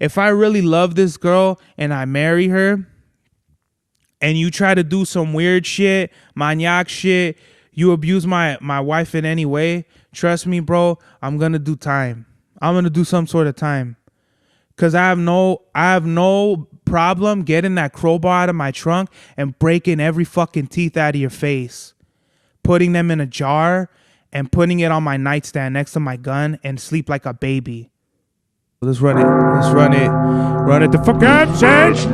if I really love this girl and I marry her, and you try to do some weird shit, maniac shit, you abuse my wife in any way, trust me, bro, I'm gonna do time. I'm gonna do some sort of time. Cause I have no problem getting that crowbar out of my trunk and breaking every fucking teeth out of your face, putting them in a jar and putting it on my nightstand next to my gun and sleep like a baby. Let's run it. Let's run it. Run it the fuck out, Max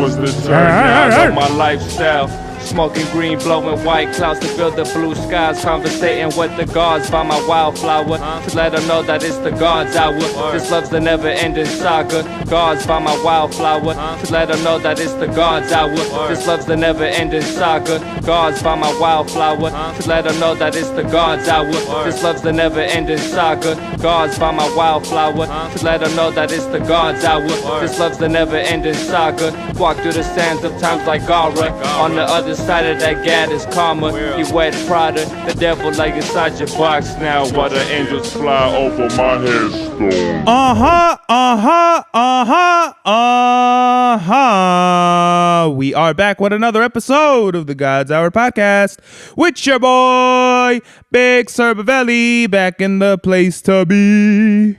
was the turn down of my lifestyle. Smoking green, blowing white clouds to build the blue skies. Conversating with the gods by my wildflower to let them know that it's the God's hour. This love's the never-ending saga. Gods by my wildflower to let them know that it's the God's hour. This love's the never-ending saga. Gods by my wildflower to let them know that it's the God's hour. This love's the never-ending saga. Gods by my wildflower to let them know that it's the God's hour. This love's the never-ending saga. Walk through the sands of times like Gara. On the other side of that gad is karma. You wet Prada, the devil like inside your box now. While the angels fly over my headstone. We are back with another episode of the God's Hour podcast with your boy Big Sir Bavelli, back in the place to be.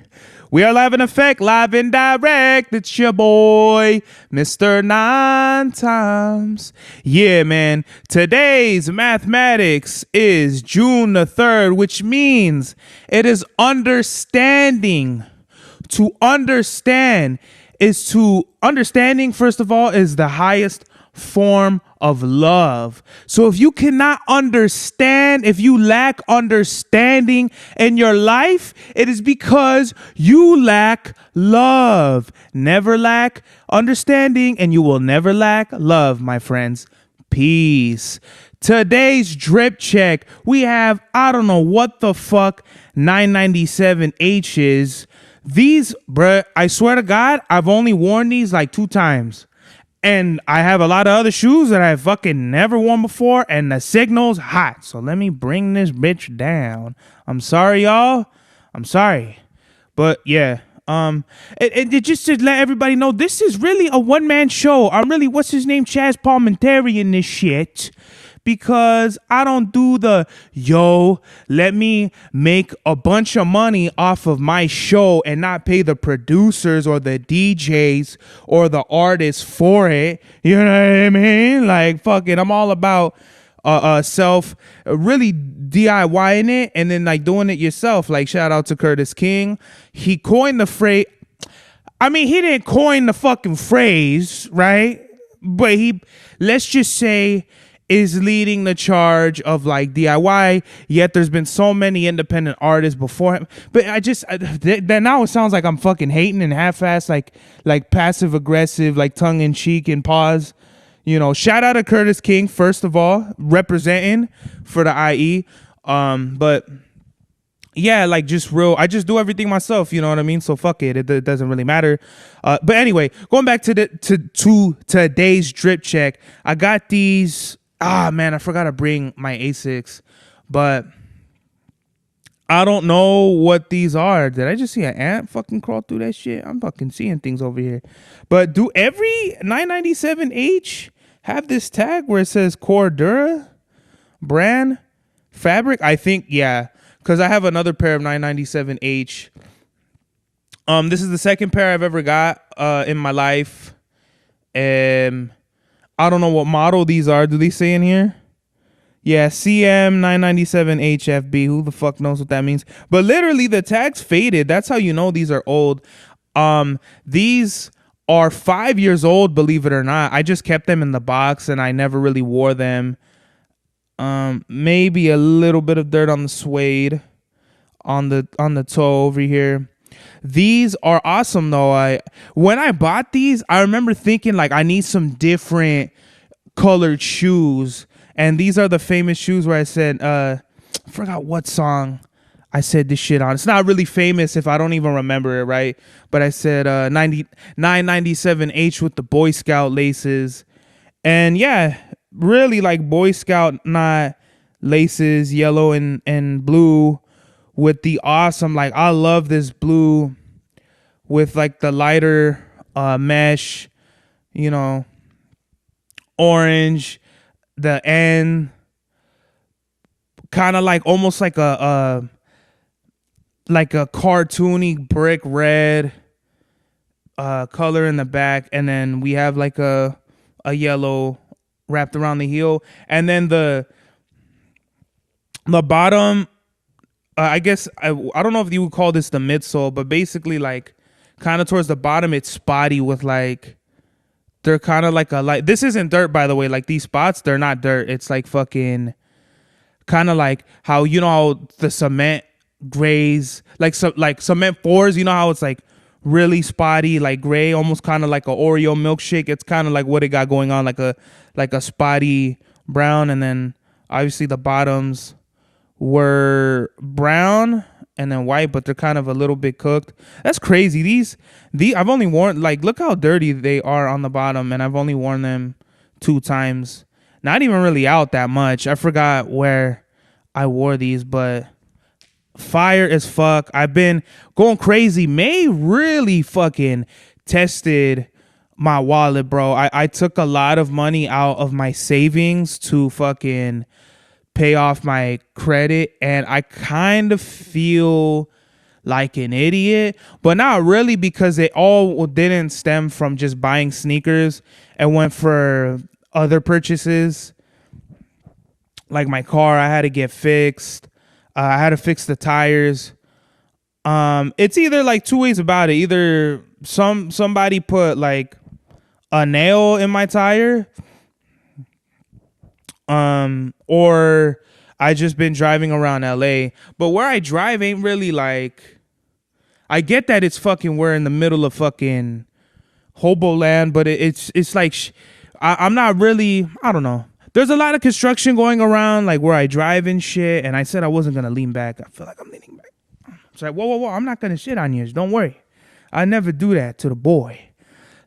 We are live in effect, live and direct. It's your boy, Mr. Nine Times. Yeah, man. Today's mathematics is June the 3rd, which means it is understanding. To understand understanding, first of all, is the highest form of love. So if you cannot understand, if you lack understanding in your life, it is because you lack love. Never lack understanding, and you will never lack love, my friends. Peace. Today's drip check, we have, I don't know what the fuck 997H is. These, bruh, I swear to God, I've only worn these like 2 times. And I have a lot of other shoes that I fucking never worn before, and the signal's hot. So let me bring this bitch down. I'm sorry, y'all. I'm sorry. But yeah, it just to let everybody know, this is really a one-man show. I'm really, what's his name, Chaz Palminteri in this shit. Because I don't do the, let me make a bunch of money off of my show and not pay the producers or the DJs or the artists for it. You know what I mean? Like, fuck it. I'm all about self, really DIYing it and then like doing it yourself. Like, shout out to Curtis King. He coined the phrase. I mean, he didn't coin the fucking phrase, right? But he, let's just say, is leading the charge of like DIY, yet there's been so many independent artists before him. But that now it sounds like I'm fucking hating and half-assed, like passive aggressive, like tongue in cheek and pause. You know, shout out to Curtis King, first of all, representing for the IE. But yeah, like just real, I just do everything myself, you know what I mean? So fuck it, it doesn't really matter. But anyway, going back to today's drip check, I got these. Man, I forgot to bring my Asics, but I don't know what these are. Did I just see an ant fucking crawl through that shit? I'm fucking seeing things over here. But do every 997H have this tag where it says Cordura brand fabric? I think, yeah, because I have another pair of 997H. This is the second pair I've ever got in my life. I don't know what model these are. Do they say in here? Yeah, CM997HFB. Who the fuck knows what that means? But literally, the tag's faded. That's how you know these are old. These are 5 years old, believe it or not. I just kept them in the box, and I never really wore them. Maybe a little bit of dirt on the suede, on the toe over here. These are awesome though. When I bought these, I remember thinking like I need some different colored shoes, and these are the famous shoes where I said I forgot what song I said this shit on. It's not really famous if I don't even remember it, right? But I said 997H with the Boy Scout laces, and yeah, really like Boy Scout knot laces, yellow and blue. With the awesome, like, I love this blue with like the lighter mesh, orange, the N, kind of like almost like a cartoony brick red color in the back, and then we have like a yellow wrapped around the heel, and then the bottom, I guess I don't know if you would call this the midsole, but basically like kind of towards the bottom it's spotty with like, they're kind of like this isn't dirt, by the way. Like these spots, they're not dirt. It's like fucking kind of like how how the cement grays, like cement fours, how it's like really spotty, like gray, almost kind of like a Oreo milkshake. It's kind of like what it got going on, like a spotty brown. And then obviously the bottoms were brown and then white, but they're kind of a little bit cooked. That's crazy. These I've only worn, like, look how dirty they are on the bottom, and I've only worn them 2 times. Not even really out that much. I forgot where I wore these, but fire as fuck. I've been going crazy. May really fucking tested my wallet, bro. I took a lot of money out of my savings to fucking pay off my credit, and I kind of feel like an idiot, but not really, because it all didn't stem from just buying sneakers and went for other purchases. Like my car, I had to get fixed. I had to fix the tires. It's either like 2 ways about it. Either somebody put like a nail in my tire, or I just been driving around LA. But where I drive ain't really like, I get that it's fucking, we're in the middle of fucking hobo land, but it's like I'm not really, I don't know. There's a lot of construction going around, like where I drive and shit. And I said I wasn't gonna lean back. I feel like I'm leaning back. It's like, whoa, I'm not gonna shit on you. Don't worry. I never do that to the boy.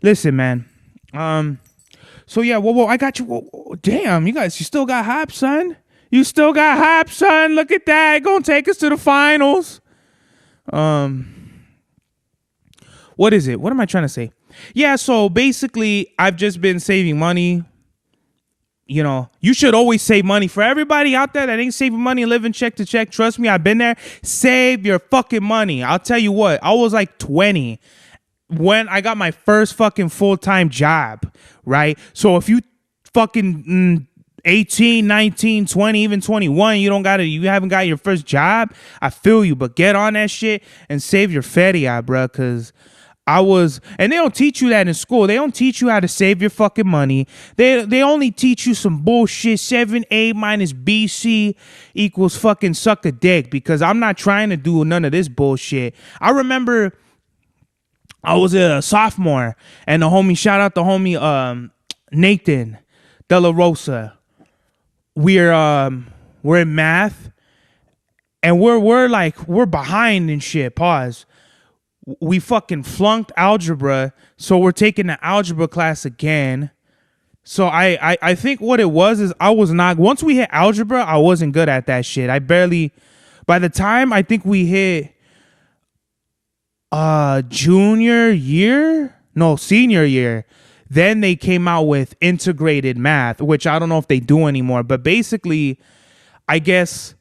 Listen, man. So yeah, whoa, I got you. Whoa, damn, you still got hop, son. You still got hop, son. Look at that. Gonna take us to the finals. What is it? What am I trying to say? Yeah, so basically, I've just been saving money. You should always save money. For everybody out there that ain't saving money and living check to check, trust me, I've been there. Save your fucking money. I'll tell you what, I was like 20 when I got my first fucking full-time job, right? So if you fucking 18, 19, 20, even 21, you haven't got your first job, I feel you, but get on that shit and save your fatty, bro, because and they don't teach you that in school. They don't teach you how to save your fucking money. They only teach you some bullshit. 7A minus BC equals fucking suck a dick, because I'm not trying to do none of this bullshit. I remember I was a sophomore, and shout out the homie Nathan De La Rosa. We're in math, and we're behind and shit. Pause. We fucking flunked algebra, so we're taking the algebra class again. So I think what it was is I was not, once we hit algebra, I wasn't good at that shit. By the time I think we hit senior year, then they came out with integrated math, which I don't know if they do anymore, but basically, I guess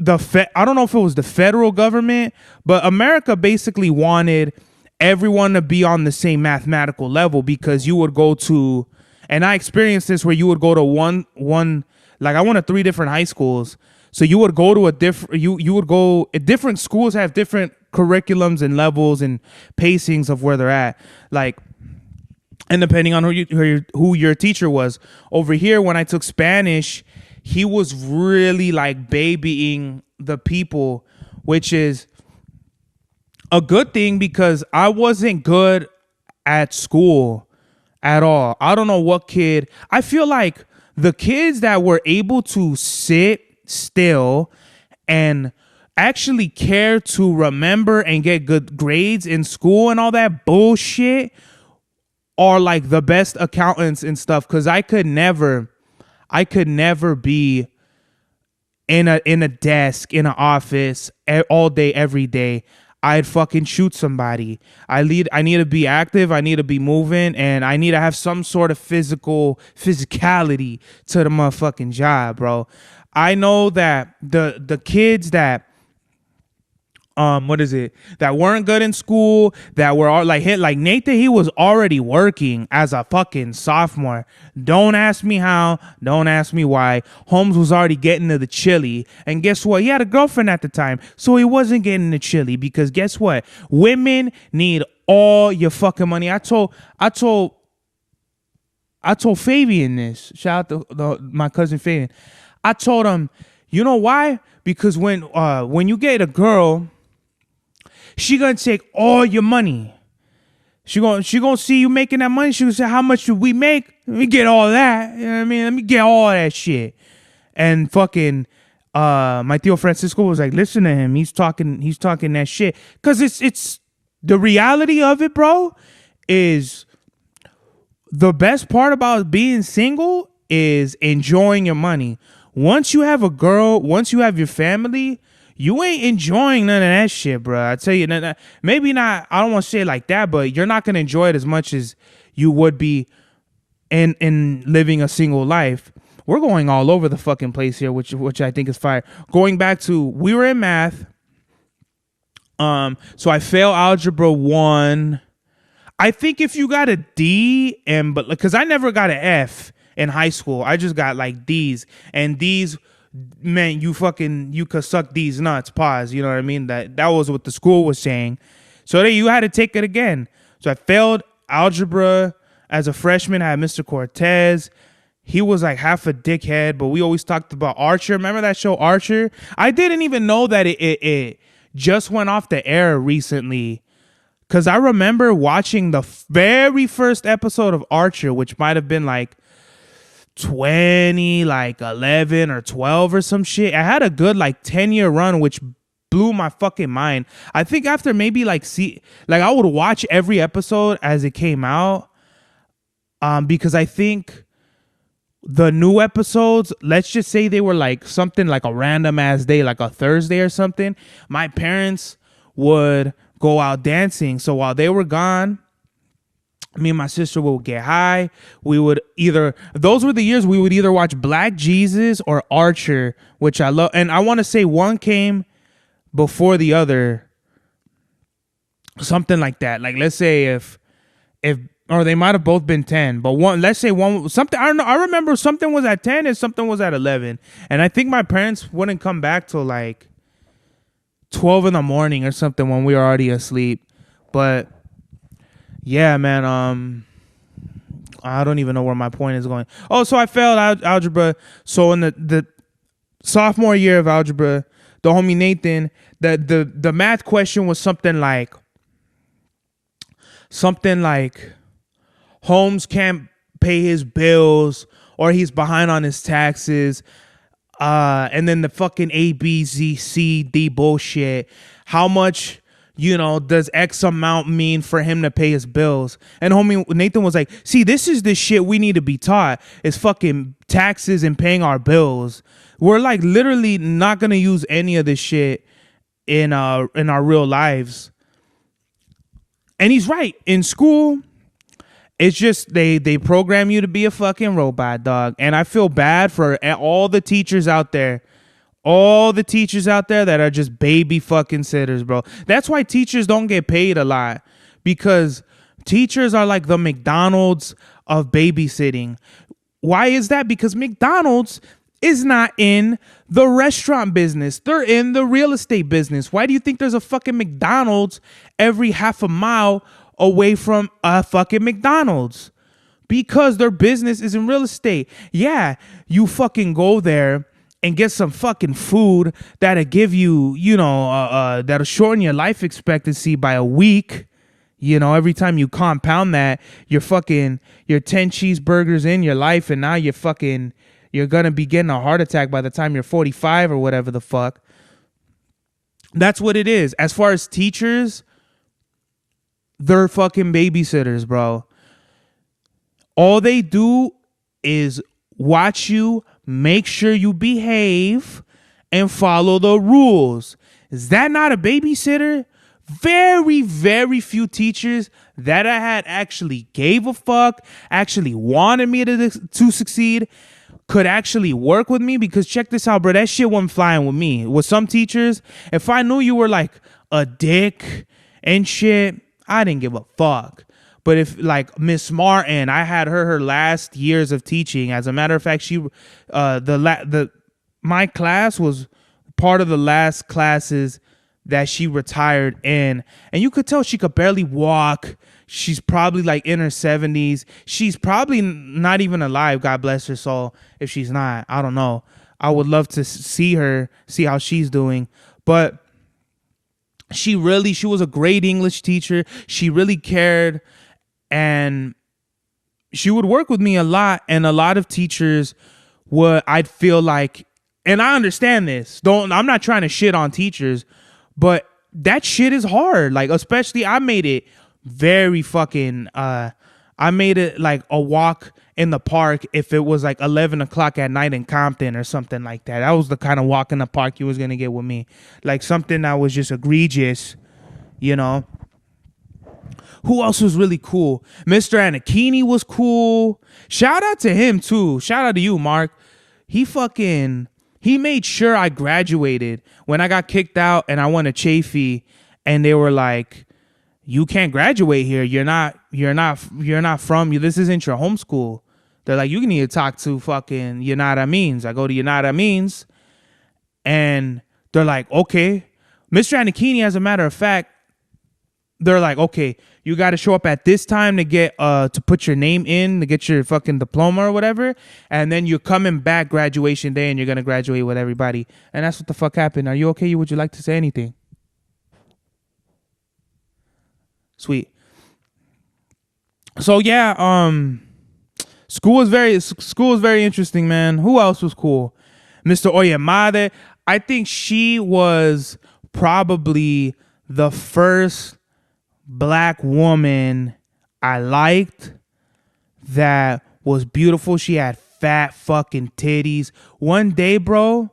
I don't know if it was the federal government, but America basically wanted everyone to be on the same mathematical level, because you would go to, and I experienced this, where you would go to one like I went to 3 different high schools. So you would go to different schools have different curriculums and levels and pacings of where they're at. Like, and depending on who your teacher was. Over here, when I took Spanish, he was really like babying the people, which is a good thing, because I wasn't good at school at all. I don't know what kid. I feel like the kids that were able to sit still and actually care to remember and get good grades in school and all that bullshit are like the best accountants and stuff, because I could never be in a desk in an office all day every day. I'd fucking shoot somebody. I need to be active. I need to be moving, and I need to have some sort of physicality to the motherfucking job, bro. I know that the kids that that weren't good in school, that were all like Nathan, he was already working as a fucking sophomore. Don't ask me how, don't ask me why. Holmes was already getting to the chili, and guess what, he had a girlfriend at the time, so he wasn't getting the chili, because guess what, women need all your fucking money. I told Fabian this. Shout out to my cousin Fabian. I told him, you know why? Because when you get a girl, she gonna take all your money. She gonna see you making that money. She gonna say, how much do we make? Let me get all that. You know what I mean? Let me get all that shit. And fucking my Theo Francisco was like, listen to him. He's talking that shit. Cause it's the reality of it, bro, is the best part about being single is enjoying your money. Once you have a girl, once you have your family, you ain't enjoying none of that shit, bro. I tell you, maybe not. I don't want to say it like that, but you're not gonna enjoy it as much as you would be in living a single life. We're going all over the fucking place here, which I think is fire. Going back to, we were in math. So I failed algebra 1. I think if you got a D, but because I never got an F in high school, I just got like D's, and D's, man, you could suck these nuts. Pause. You know what I mean? That was what the school was saying. So you had to take it again. So I failed algebra as a freshman. I had Mr. Cortez. He was like half a dickhead, but we always talked about Archer. Remember that show Archer? I didn't even know that it just went off the air recently, because I remember watching the very first episode of Archer, which might have been like 11 or 12 or some shit. I had a good like 10-year run, which blew my fucking mind. I think after maybe I would watch every episode as it came out, because I think the new episodes, let's just say they were like something like a random ass day, like a Thursday or something, my parents would go out dancing. So while they were gone, me and my sister would get high. Those were the years we would either watch Black Jesus or Archer, which I love. And I want to say one came before the other, something like that. Like, let's say if or they might have both been 10, but let's say something, I don't know. I remember something was at 10 and something was at 11. And I think my parents wouldn't come back till like 12 in the morning or something when we were already asleep. But yeah, man, I don't even know where my point is going. Oh, so I failed algebra. So in the sophomore year of algebra, the homie Nathan, the math question was something like Holmes can't pay his bills, or he's behind on his taxes, and then the fucking A, B, Z, C, D bullshit. How much, does X amount mean for him to pay his bills? And homie Nathan was like, see, this is the shit we need to be taught, is fucking taxes and paying our bills. We're like literally not going to use any of this shit in our real lives. And he's right. In school, it's just they program you to be a fucking robot, dog. And I feel bad for all the teachers out there. All the teachers out there that are just baby fucking sitters, bro. That's why teachers don't get paid a lot, because teachers are like the McDonald's of babysitting. Why is that? Because McDonald's is not in the restaurant business. They're in the real estate business. Why do you think there's a fucking McDonald's every half a mile away from a fucking McDonald's? Because their business is in real estate. Yeah, you fucking go there and get some fucking food that'll give you, that'll shorten your life expectancy by a week. Every time you compound that, you're 10 cheeseburgers in your life, and now you're gonna be getting a heart attack by the time you're 45 or whatever the fuck. That's what it is. As far as teachers, they're fucking babysitters, bro. All they do is watch you, make sure you behave, and follow the rules. Is that not a babysitter? very, very few teachers that I had actually gave a fuck, actually wanted me to succeed, could actually work with me. Because check this out, bro. That shit wasn't flying with me. With some teachers, if I knew you were like a dick and shit, I didn't give a fuck. But if like Miss Martin, I had her last years of teaching. As a matter of fact, she my class was part of the last classes that she retired in, and you could tell she could barely walk. She's probably like in her 70s. She's probably not even alive, God bless her soul. If she's not, I don't know. I would love to see her, see how she's doing. But she was a great English teacher. She really cared, and she would work with me a lot. And a lot of teachers I'd feel like, and I understand this. I'm not trying to shit on teachers, but that shit is hard. Like, especially I made it very fucking, I made it like a walk in the park if it was like 11 o'clock at night in Compton or something like that. That was the kind of walk in the park you was going to get with me. Like something that was just egregious, you know. Who else was really cool? Mr. Anakini was cool. Shout out to him too. Shout out to you, Mark. He made sure I graduated. When I got kicked out and I went to Chafee, and they were like, "You can't graduate here. You're not from you. This isn't your homeschool." They're like, "You need to talk to fucking United Amines." I go to United Amines, and they're like, "Okay." Mr. Anakini, as a matter of fact, they're like, "Okay, you got to show up at this time to get to put your name in to get your fucking diploma or whatever, and then you're coming back graduation day and you're gonna graduate with everybody." And that's what the fuck happened. Are you okay? Would you like to say anything? Sweet. So yeah, school was very interesting, man. Who else was cool? Mr. Oyemade. I think she was probably the first Black woman I liked that was beautiful. She had fat fucking titties. One day, bro,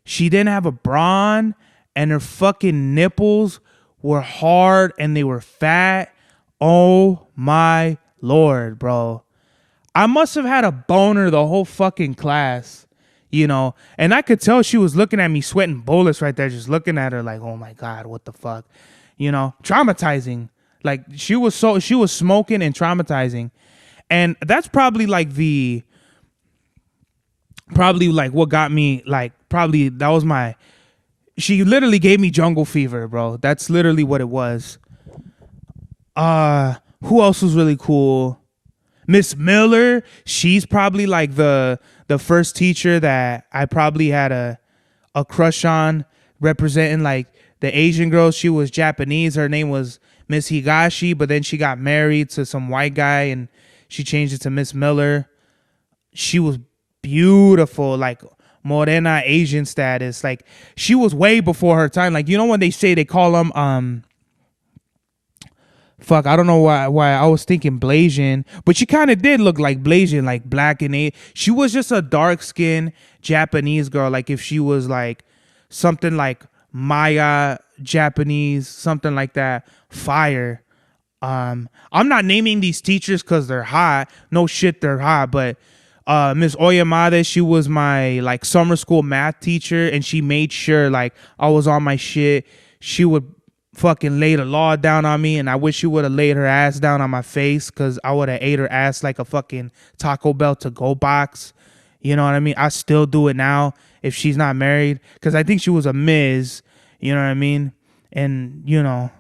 she didn't have a bra on, and her fucking nipples were hard and they were fat. Oh my Lord, bro. I must have had a boner the whole fucking class, you know, and I could tell she was looking at me sweating bullets right there, just looking at her like, oh my God, what the fuck, you know, traumatizing. Like she was smoking and traumatizing. And that's probably like what got me, like, that was she literally gave me jungle fever, bro. That's literally what it was. Who else was really cool? Miss Miller. She's probably like the first teacher that I probably had a crush on, representing like the Asian girls. She was Japanese. Her name was Miss Higashi, but then she got married to some white guy and she changed it to Miss Miller. She was beautiful, like morena Asian status. Like she was way before her time. Like, you know when they say they call them I don't know why I was thinking Blasian, but she kind of did look like Blasian, like black and A. She was just a dark skinned Japanese girl. Like if she was like something like Maya Japanese, something like that. Fire. I'm not naming these teachers because they're hot. No shit, they're hot. But Miss Oyemade, she was my like summer school math teacher, and she made sure like I was on my shit. She would fucking lay the law down on me, and I wish she would have laid her ass down on my face, because I would have ate her ass like a fucking Taco Bell to-go box. You know what I mean? I still do it now if she's not married, because I think she was a Ms. You know what I mean? And you know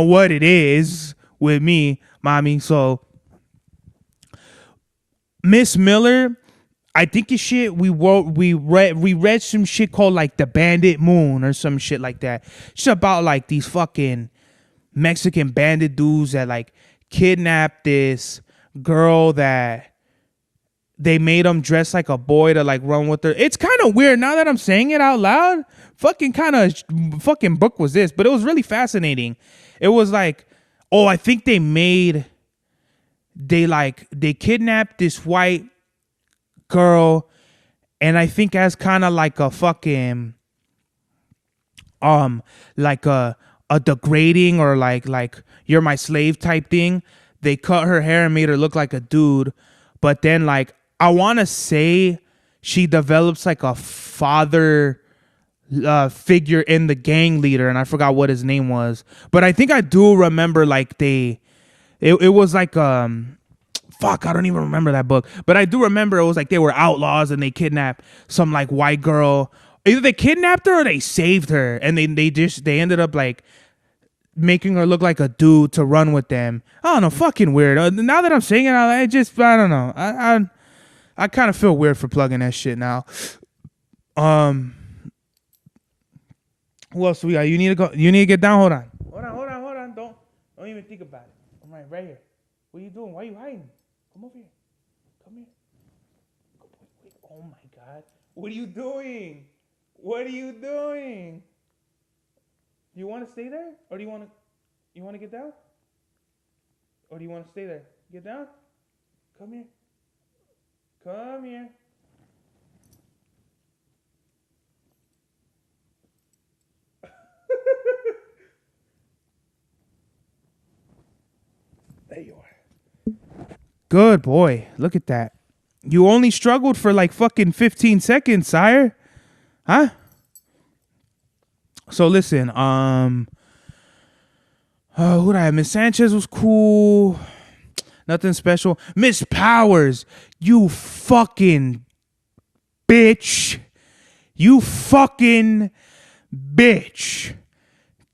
what it is with me, mommy. So Miss Miller, I think it's shit. We read some shit called like The Bandit Moon or some shit like that. It's about like these fucking Mexican bandit dudes that like kidnapped this girl that they made them dress like a boy to like run with her. It's kind of weird now that I'm saying it out loud. Fucking book was this, but it was really fascinating. It was like, I think they kidnapped this white girl, and I think as kind of like a fucking like a a degrading or like you're my slave type thing. They cut her hair and made her look like a dude. But then like I want to say she develops like a father figure in the gang leader, and I forgot what his name was. But I think I do remember like it was like fuck, I don't even remember that book. But I do remember it was like they were outlaws and they kidnapped some like white girl. Either they kidnapped her or they saved her, and they ended up like making her look like a dude to run with them. I don't know, fucking weird. Now that I'm saying it, I don't know. I kind of feel weird for plugging that shit now. Who else we got? You need to go. You need to get down. Hold on. Don't even think about it. I'm right here. What are you doing? Why are you hiding? Come over here. Come here. Wait. Oh my God. What are you doing? What are you doing? You want to stay there, or do you want to get down, or do you want to stay there? Get down. Come here. Come here. There you are. Good boy. Look at that. You only struggled for like fucking 15 seconds, sire. Huh? So listen, who did I have? Miss Sanchez was cool. Nothing special. Miss Powers, you fucking bitch. You fucking bitch.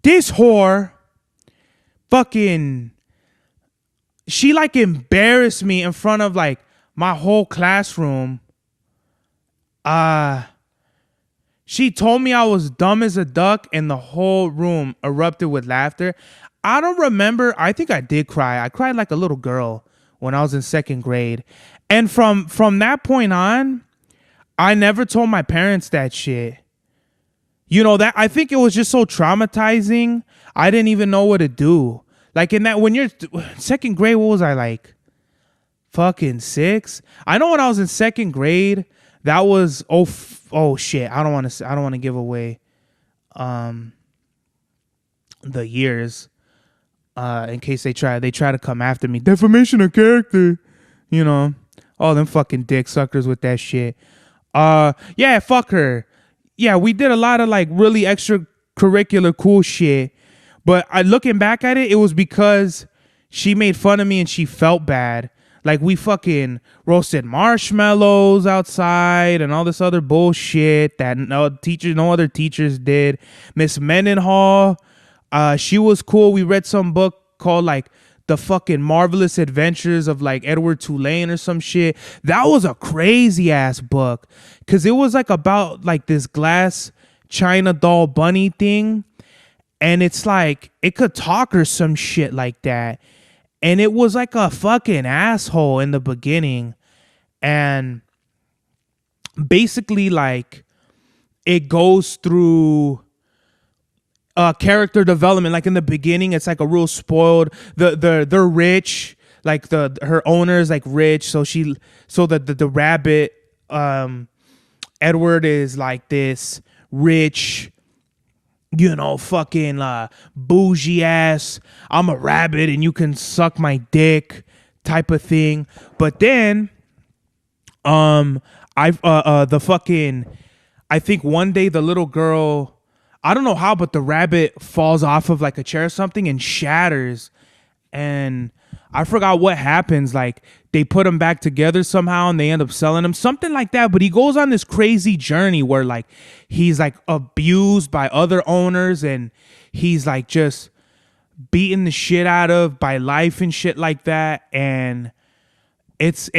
This whore fucking, she like embarrassed me in front of like my whole classroom. She told me I was dumb as a duck, and the whole room erupted with laughter. I don't remember. I think I did cry. I cried like a little girl when I was in second grade. And from that point on, I never told my parents that shit. You know, that I think it was just so traumatizing. I didn't even know what to do. Like in that, when you're second grade, what was I like? Fucking 6? I know when I was in second grade, that was oh shit. I don't want to give away the years in case they try to come after me. Defamation of character, you know. All them fucking dick suckers with that shit. Yeah, fuck her. Yeah, we did a lot of like really extracurricular cool shit, but looking back at it, it was because she made fun of me and she felt bad. Like we fucking roasted marshmallows outside and all this other bullshit that no other teachers did. Miss Mendenhall, she was cool. We read some book called like The Fucking Marvelous Adventures of like Edward Tulane or some shit. That was a crazy ass book because it was like about like this glass China doll bunny thing, and it's like it could talk or some shit like that. And it was like a fucking asshole in the beginning. And basically like it goes through character development. Like in the beginning, it's like a real spoiled, they're rich. Like her owner is like rich. So the rabbit, Edward is like this rich, you know, fucking bougie ass, I'm a rabbit and you can suck my dick type of thing. But then I think one day the little girl, I don't know how, but the rabbit falls off of like a chair or something and shatters, and I forgot what happens. Like they put him back together somehow and they end up selling him, something like that. But he goes on this crazy journey where like he's like abused by other owners and he's like just beaten the shit out of by life and shit like that. And it's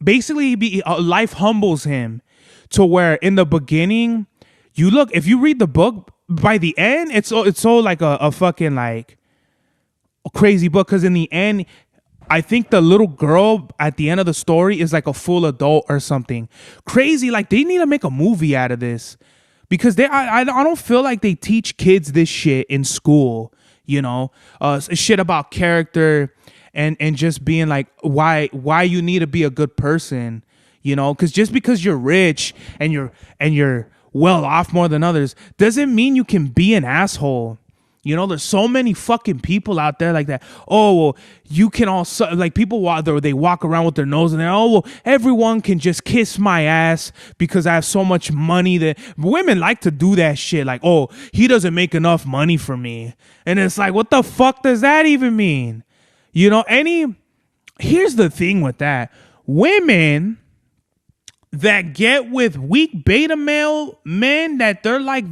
basically life humbles him to where in the beginning, if you read the book, by the end, it's so like a fucking like a crazy book, because in the end, I think the little girl at the end of the story is like a full adult or something crazy. Like they need to make a movie out of this, because I don't feel like they teach kids this shit in school. You know, shit about character and just being like why you need to be a good person. You know, because just because you're rich and you're well off more than others doesn't mean you can be an asshole. You know, there's so many fucking people out there like that. Oh, well, you can also, like, people they walk around with their nose and they're, oh, well, everyone can just kiss my ass because I have so much money. That women like to do that shit. Like, oh, he doesn't make enough money for me. And it's like, what the fuck does that even mean? You know, here's the thing with that. Women that get with weak beta male men that they're like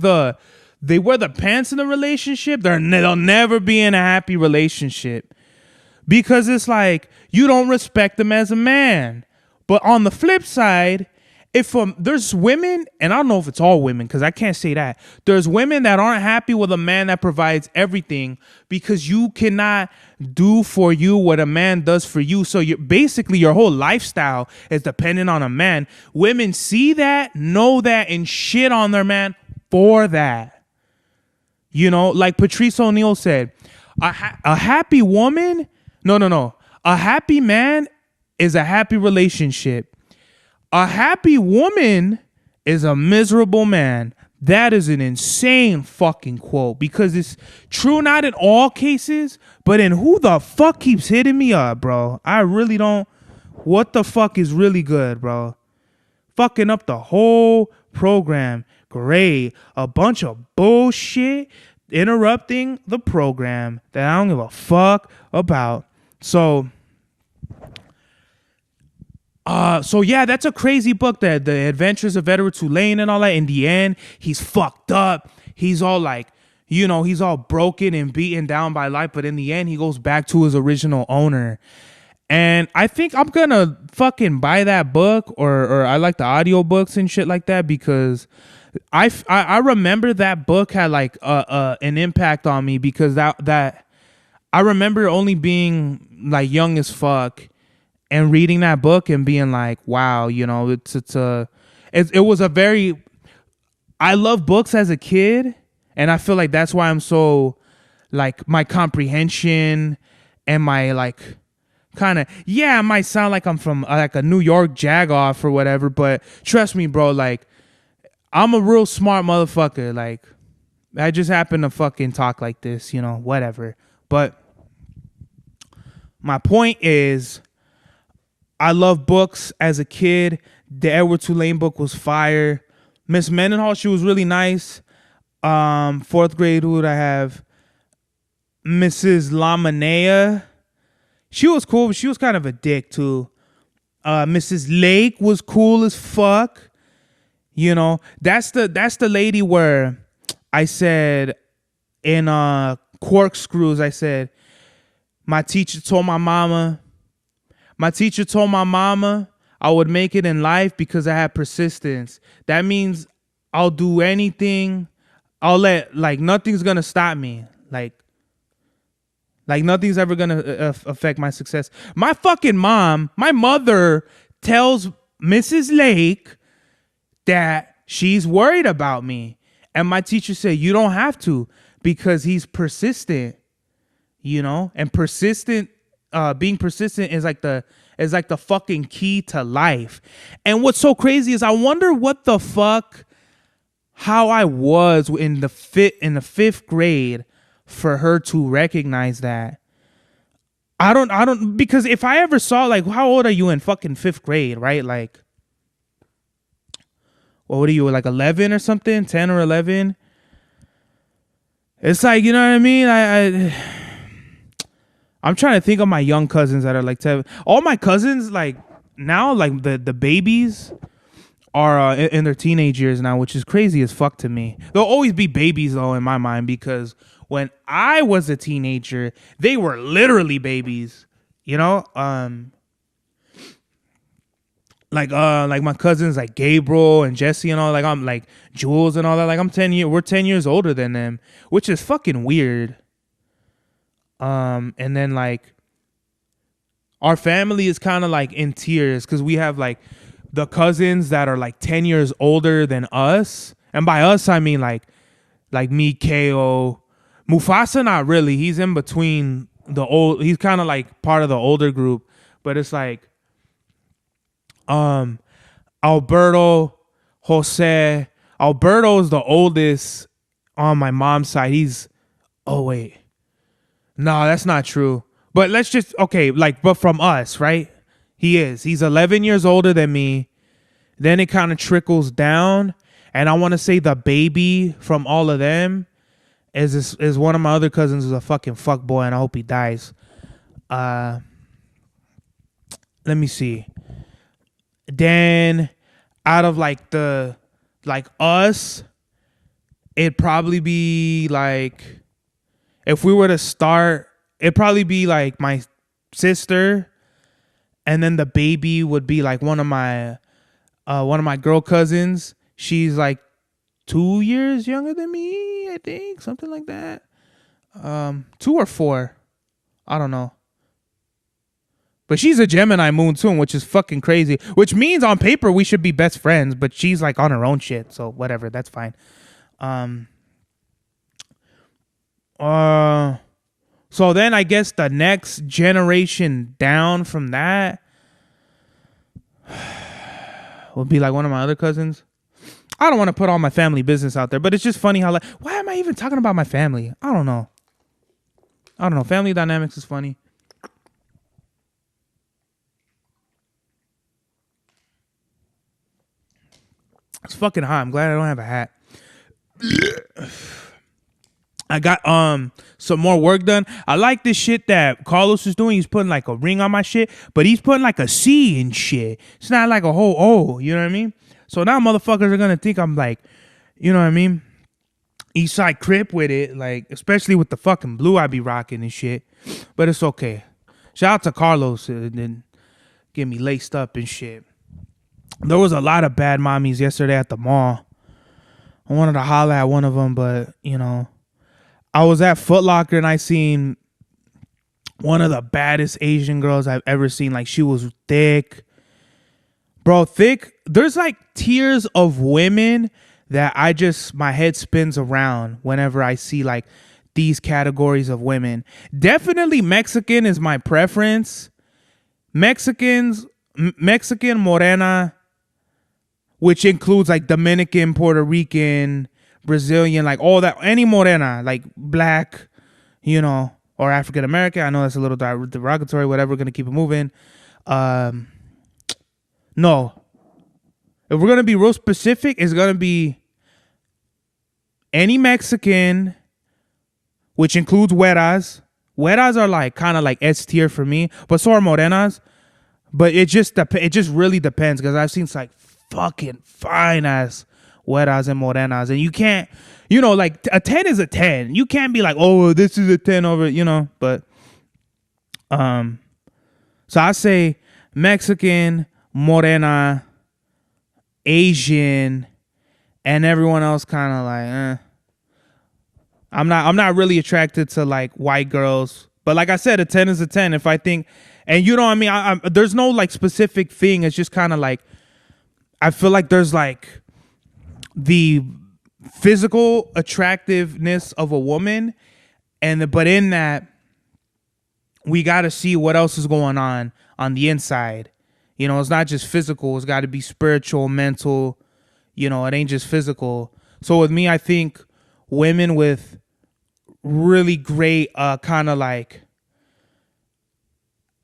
they wear the pants in the relationship, they'll never be in a happy relationship because it's like you don't respect them as a man. But on the flip side, if there's women, and I don't know if it's all women because I can't say that, there's women that aren't happy with a man that provides everything because you cannot do for you what a man does for you. So basically your whole lifestyle is dependent on a man. Women see that, know that, and shit on their man for that. You know, like Patrice O'Neal said, a happy woman, no. A happy man is a happy relationship. A happy woman is a miserable man. That is an insane fucking quote because it's true not in all cases, but in who the fuck keeps hitting me up, bro. I really don't. What the fuck is really good, bro? Fucking up the whole program. Great. A bunch of bullshit interrupting the program that I don't give a fuck about. So yeah, that's a crazy book, that The Adventures of Edward Tulane and all that. In the end, he's fucked up. He's all like, you know, he's all broken and beaten down by life. But in the end, he goes back to his original owner. And I think I'm gonna fucking buy that book, or I like the audiobooks and shit like that, because I remember that book had like an impact on me, because that I remember only being like young as fuck and reading that book and being like, wow, you know, it was a very, I love books as a kid, and I feel like that's why I'm so, like, my comprehension and my like kind of, yeah, it might sound like I'm from like a New York jagoff or whatever, but trust me, bro, like, I'm a real smart motherfucker. Like, I just happen to fucking talk like this, you know, whatever. But my point is, I love books as a kid. The Edward Tulane book was fire. Miss Mendenhall, she was really nice. Fourth grade, who would I have? Mrs. Lamanea. She was cool, but she was kind of a dick too. Mrs. Lake was cool as fuck. You know, that's the lady where I said in Corkscrews, I said, my teacher told my mama I would make it in life because I had persistence. That means I'll do anything. Nothing's going to stop me. Like nothing's ever going to affect my success. My fucking mom, my mother tells Mrs. Lake that she's worried about me. And my teacher said, you don't have to, because he's persistent, you know, and being persistent is like the fucking key to life. And what's so crazy is I wonder how I was in the fifth grade for her to recognize that. I don't, because if I ever saw, like, how old are you in fucking fifth grade, right? Like, what are you, like 11 or something, 10 or 11? It's like, you know what I mean? I'm trying to think of my young cousins that are like 7. All my cousins, like, now, like, the babies are in their teenage years now, which is crazy as fuck to me. They'll always be babies, though, in my mind, because when I was a teenager, they were literally babies, you know? Like my cousins, like Gabriel and Jesse and all, like, I'm like Jules and all that. Like, we're 10 years older than them, which is fucking weird. And then, like, our family is kind of like in tiers, because we have like the cousins that are like 10 years older than us. And by us, I mean like me, Ko, Mufasa, not really. He's in between he's kind of like part of the older group, but it's like, Alberto, Jose, Alberto's the oldest on my mom's side. Oh wait, no, that's not true. But let's just but from us, right? He's 11 years older than me. Then it kind of trickles down, and I want to say the baby from all of them is one of my other cousins who's a fucking fuck boy, and I hope he dies. Let me see. Then out of us, it'd probably be like, if we were to start, it'd probably be like my sister, and then the baby would be like one of my girl cousins. She's like 2 years younger than me, I think, something like that. 2 or 4, I don't know. But she's a Gemini moon too, which is fucking crazy. Which means on paper we should be best friends, but she's like on her own shit, so whatever, that's fine. So then I guess the next generation down from that would be like one of my other cousins. I don't want to put all my family business out there, but it's just funny how why am I even talking about my family? I don't know. Family dynamics is funny. It's fucking hot. I'm glad I don't have a hat. I got some more work done. I like this shit that Carlos is doing. He's putting like a ring on my shit, but he's putting like a C in shit. It's not like a whole O, you know what I mean? So now motherfuckers are gonna think I'm like, you know what I mean? Eastside Crip with it, like especially with the fucking blue I be rocking and shit. But it's okay. Shout out to Carlos and then get me laced up and shit. There was a lot of bad mommies yesterday at the mall. I wanted to holler at one of them, but you know, I was at Foot Locker and I seen one of the baddest Asian girls I've ever seen. Like, she was thick. Bro, thick. There's like tiers of women that my head spins around whenever I see like these categories of women. Definitely Mexican is my preference. Mexican, morena, which includes like Dominican, Puerto Rican, Brazilian, like all that, any morena, like black, you know, or African American. I know that's a little derogatory, whatever. We're going to keep it moving. No. If we're going to be real specific, it's going to be any Mexican, which includes güeras. Güeras are like kind of like S tier for me, but so are morenas. But it just really depends, because I've seen like fucking fine ass güeras and morenas, and you can't, you know, like a 10 is a 10. You can't be like, oh, this is a 10 over, you know. But so I say Mexican, morena, Asian, and everyone else kind of like I'm not really attracted to like white girls, but like I said, a 10 is a 10 if I think. And you know what I mean? There's no like specific thing. It's just kind of like, I feel like there's like the physical attractiveness of a woman, but in that, we got to see what else is going on the inside. You know, it's not just physical. It's got to be spiritual, mental. You know, it ain't just physical. So with me, I think women with really great kind of like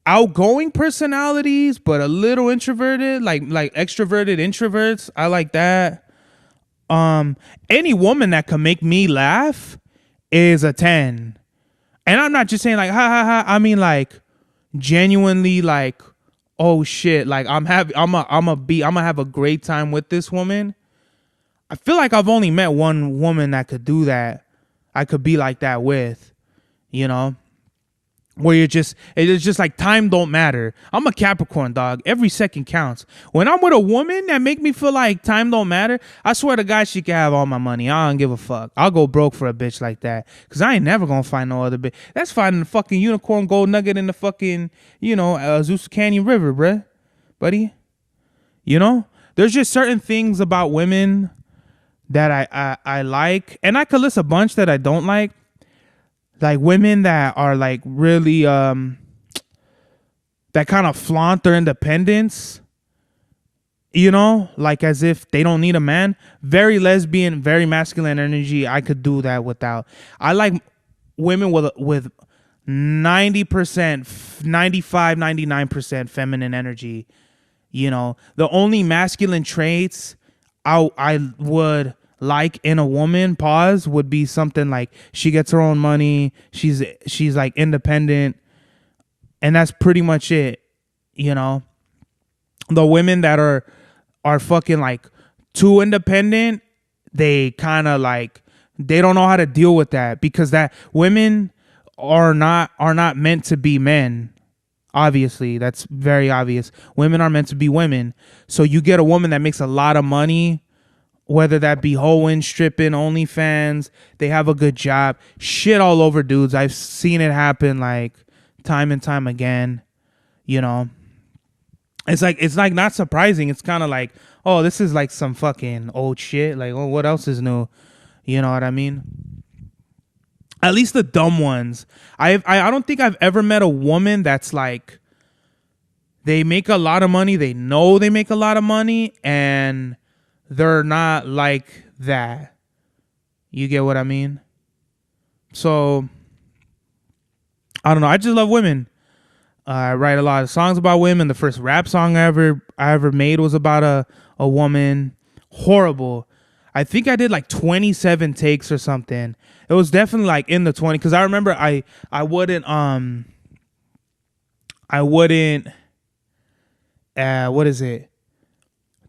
outgoing personalities, but a little introverted, like extroverted introverts. I like that. Any woman that can make me laugh is a 10. And I'm not just saying like ha ha ha. I mean like genuinely like, oh shit, like I'm gonna have a great time with this woman. I feel like I've only met one woman that could do that. I could be like that with, you know, where it's just like time don't matter. I'm a Capricorn, dog. Every second counts. When I'm with a woman that make me feel like time don't matter, I swear to God, she can have all my money. I don't give a fuck. I'll go broke for a bitch like that, because I ain't never gonna find no other bitch. That's finding the fucking unicorn gold nugget in the fucking, you know, Azusa Canyon River, bruh, buddy. You know, there's just certain things about women that I like, and I could list a bunch that I don't like women that are like really that kind of flaunt their independence. you know, like as if they don't need a man. Very lesbian, very masculine energy. I could do that without. I like women with 90%, 95, 99% feminine energy. You know, the only masculine traits I would like in a woman, pause, would be something like she gets her own money, she's like independent, and that's pretty much it. You know, the women that are fucking like too independent, they kind of like, they don't know how to deal with that, because that women are not meant to be men. Obviously, that's very obvious. Women are meant to be women. So you get a woman that makes a lot of money, whether that be hoeing, stripping, OnlyFans, they have a good job. Shit all over dudes. I've seen it happen like time and time again. You know, it's like not surprising. It's kind of like, oh, this is like some fucking old shit. Like, oh, what else is new? You know what I mean? At least the dumb ones. I don't think I've ever met a woman that's like, they make a lot of money, they know they make a lot of money, and they're not like that. You get what I mean? So I don't know. I just love women. I write a lot of songs about women. The first rap song I ever made was about a woman. Horrible. I think I did like 27 takes or something. It was definitely like in the 20, because I remember I wouldn't what is it?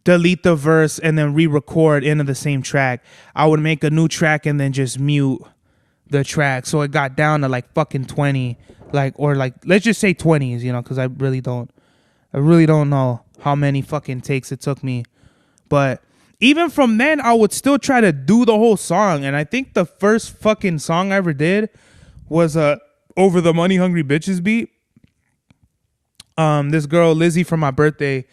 Delete the verse and then re-record into the same track. I would make a new track and then just mute the track, so it got down to like fucking 20, like, or like, let's just say 20s, you know, because I really don't know how many fucking takes it took me. But even from then, I would still try to do the whole song. And I think the first fucking song I ever did was Over the Money Hungry Bitches beat. This girl, Lizzie, for my birthday,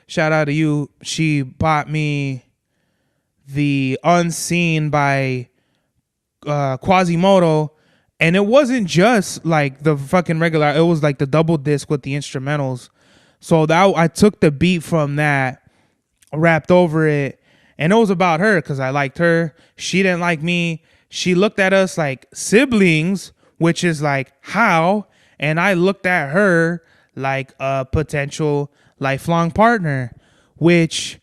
shout out to you, she bought me the Unseen by Quasimodo. And it wasn't just like the fucking regular, it was like the double disc with the instrumentals. So that I took the beat from that, rapped over it, and it was about her because I liked her. She didn't like me. She looked at us like siblings, which is like, how? And I looked at her like a potential lifelong partner, which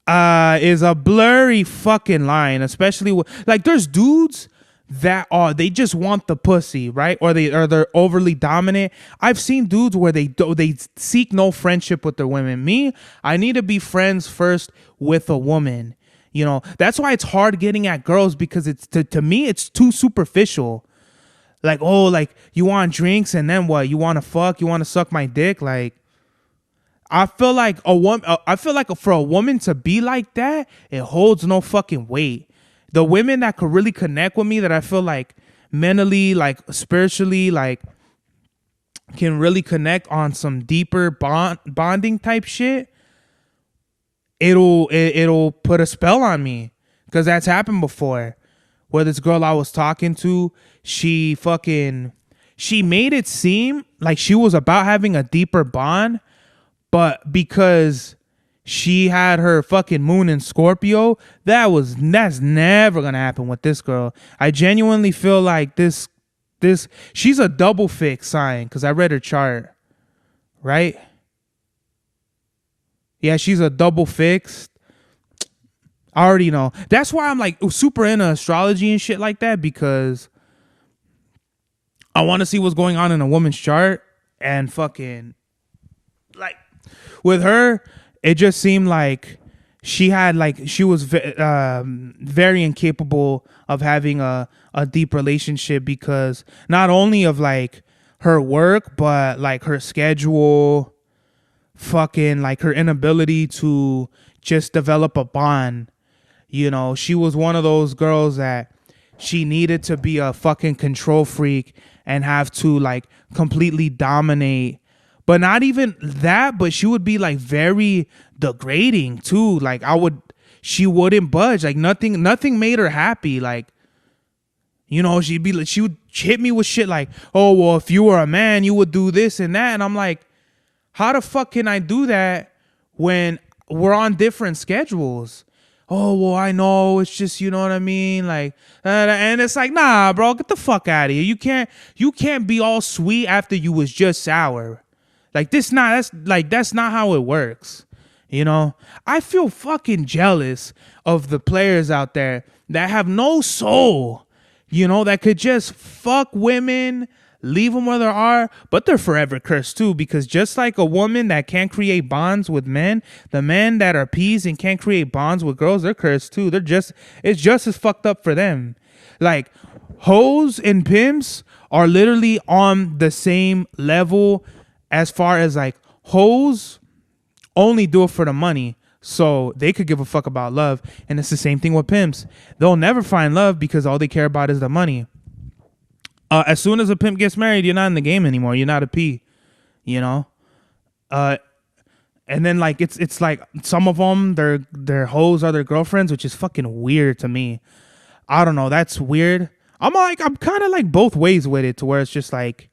is a blurry fucking line, especially like there's dudes that they just want the pussy, right? Or they're overly dominant. I've seen dudes where they seek no friendship with their women. Me, I need to be friends first with a woman. You know, that's why it's hard getting at girls, because it's to me it's too superficial. Like, oh, like you want drinks and then what? You want to fuck? You want to suck my dick? Like, I feel like for a woman to be like that, it holds no fucking weight. The women that could really connect with me, that I feel like mentally, like spiritually, like can really connect on some deeper bonding type shit, it'll put a spell on me, because that's happened before. Where this girl I was talking to, she made it seem like she was about having a deeper bond, but because she had her fucking moon in Scorpio, that's never gonna happen with this girl. I genuinely feel like this she's a double fixed sign, because I read her chart, right? Yeah, she's a double fixed. I already know. That's why I'm like super into astrology and shit like that, because I want to see what's going on in a woman's chart. And fucking like with her, it just seemed like she was very incapable of having a deep relationship, because not only of like her work, but like her schedule, fucking like her inability to just develop a bond. You know, she was one of those girls that she needed to be a fucking control freak and have to like completely dominate. But not even that, but she would be like very degrading too. Like she wouldn't budge. Like nothing made her happy. Like, you know, she would hit me with shit like, oh, well, if you were a man, you would do this and that. And I'm like, how the fuck can I do that when we're on different schedules. Oh, well, I know. It's just, you know what I mean? Like, and it's like, nah, bro, get the fuck out of here. You can't be all sweet after you was just sour. Like, that's not how it works. You know, I feel fucking jealous of the players out there that have no soul, you know, that could just fuck women, leave them where they are, but they're forever cursed too, because just like a woman that can't create bonds with men, the men that are peas and can't create bonds with girls, they're cursed too. It's just as fucked up for them. Like, hoes and pimps are literally on the same level as far as like hoes only do it for the money. So they could give a fuck about love. And it's the same thing with pimps. They'll never find love because all they care about is the money. As soon as a pimp gets married, you're not in the game anymore. You're not a P, you know? And then like, it's like some of them, their hoes are their girlfriends, which is fucking weird to me. I don't know. That's weird. I'm kind of like both ways with it, to where it's just like,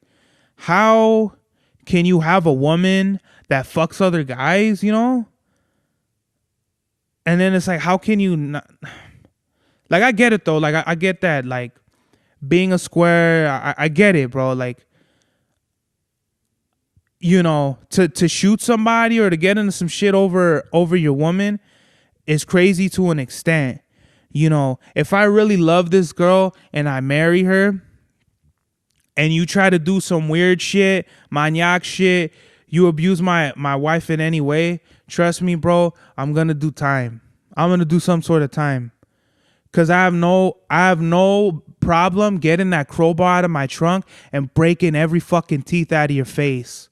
how can you have a woman that fucks other guys, you know? And then it's like, how can you not? Like, I get it though. Like, I get that. Like, being a square, I get it, bro. Like, you know, to shoot somebody or to get into some shit over your woman is crazy to an extent. You know, if I really love this girl and I marry her, and you try to do some weird shit, maniac shit, you abuse my wife in any way, trust me, bro, I'm going to do time. I'm going to do some sort of time. Because I have no problem getting that crowbar out of my trunk and breaking every fucking teeth out of your face.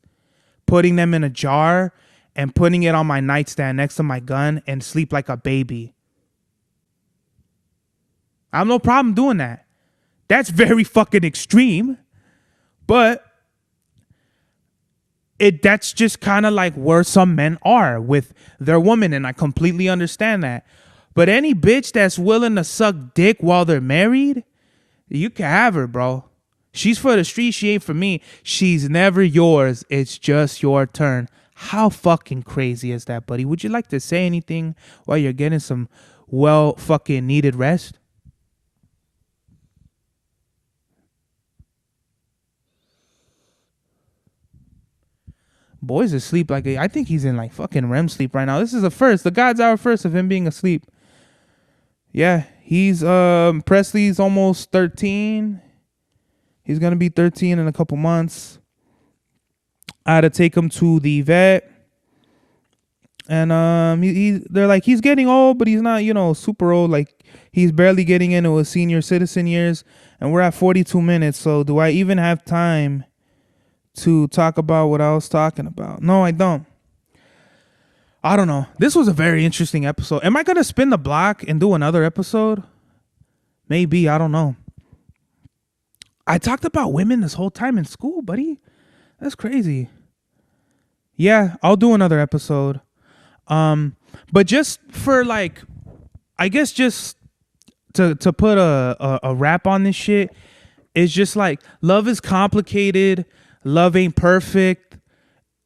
Putting them in a jar and putting it on my nightstand next to my gun and sleep like a baby. I have no problem doing that. That's very fucking extreme. But that's just kind of like where some men are with their woman, and I completely understand that. But any bitch that's willing to suck dick while they're married, you can have her, bro. She's for the street, she ain't for me. She's never yours, it's just your turn. How fucking crazy is that, buddy? Would you like to say anything while you're getting some well fucking needed rest? Boy's asleep like I think he's in like fucking REM sleep right now. This is the God's hour first of him being asleep. Yeah, he's Presley's almost 13. He's gonna be 13 in a couple months. I had to take him to the vet, and they're like, he's getting old, but he's not, you know, super old. Like, he's barely getting into his senior citizen years, and we're at 42 minutes. So do I even have time to talk about what I was talking about? No, I don't. I don't know. This was a very interesting episode. Am I going to spin the block and do another episode? Maybe. I don't know. I talked about women this whole time in school, buddy. That's crazy. Yeah, I'll do another episode. But just for like, I guess just to put a wrap on this shit, it's just like, love is complicated. Love ain't perfect.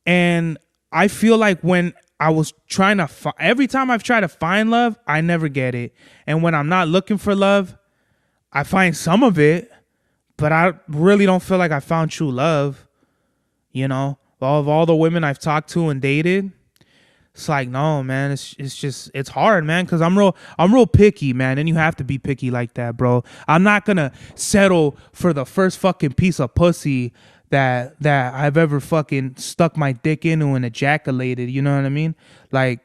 And I feel like when I was trying to every time I've tried to find love, I never get it. And when I'm not looking for love, I find some of it, but I really don't feel like I found true love. You know, of all the women I've talked to and dated, it's like, no, man, it's hard, man, because I'm real picky, man, and you have to be picky like that, bro. I'm not gonna settle for the first fucking piece of pussy that I've ever fucking stuck my dick into and ejaculated. You know what I mean? Like,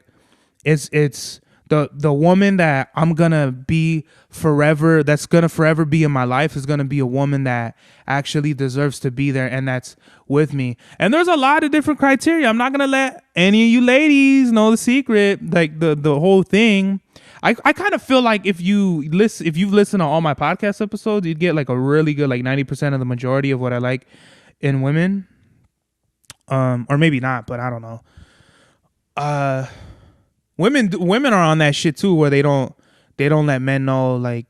it's the woman that I'm gonna be forever, that's gonna forever be in my life, is gonna be a woman that actually deserves to be there and that's with me. And there's a lot of different criteria. I'm not gonna let any of you ladies know the secret, like the whole thing. I kind of feel like if you've listened to all my podcast episodes, you'd get like a really good, like 90% of the majority of what I like in women. Or maybe not, but I don't know. Women are on that shit too, where they don't let men know like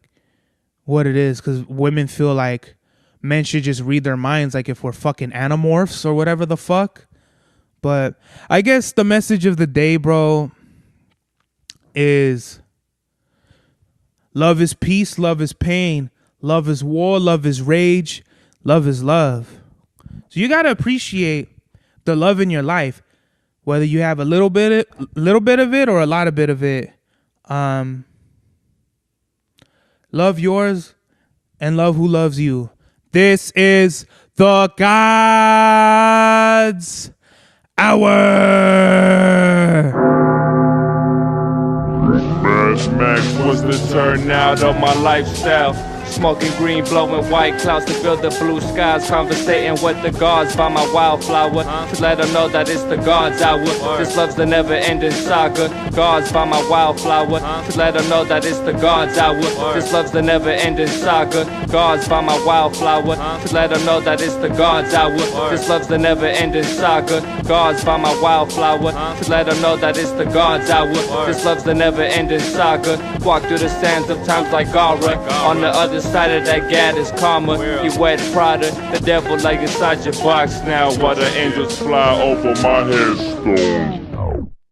what it is, because women feel like men should just read their minds, like if we're fucking animorphs or whatever the fuck. But I guess the message of the day, bro, is love is peace, love is pain, love is war, love is rage, love is love. So you got to appreciate the love in your life, whether you have a little bit of it or a lot of bit of it. Love yours and love who loves you. This is the God's Hour. Mad Max was the turnout of my lifestyle. Smoking green, blowing white clouds to build the blue skies. Conversating with the gods by my wildflower to let them know that it's the God's hour. This love's the never-ending saga. Gods by my wildflower to let them know that it's the God's hour. This love's the never-ending saga. Gods by my wildflower to let them know that it's the God's hour. This love's the never-ending saga. Gods by my wildflower to let them know that it's the God's hour. This love's the never-ending saga. Walk through the sands of times like Gara. On the other side of that gad is karma. You wet Prada, the devil like inside your box now. While the angels fly over my headstone.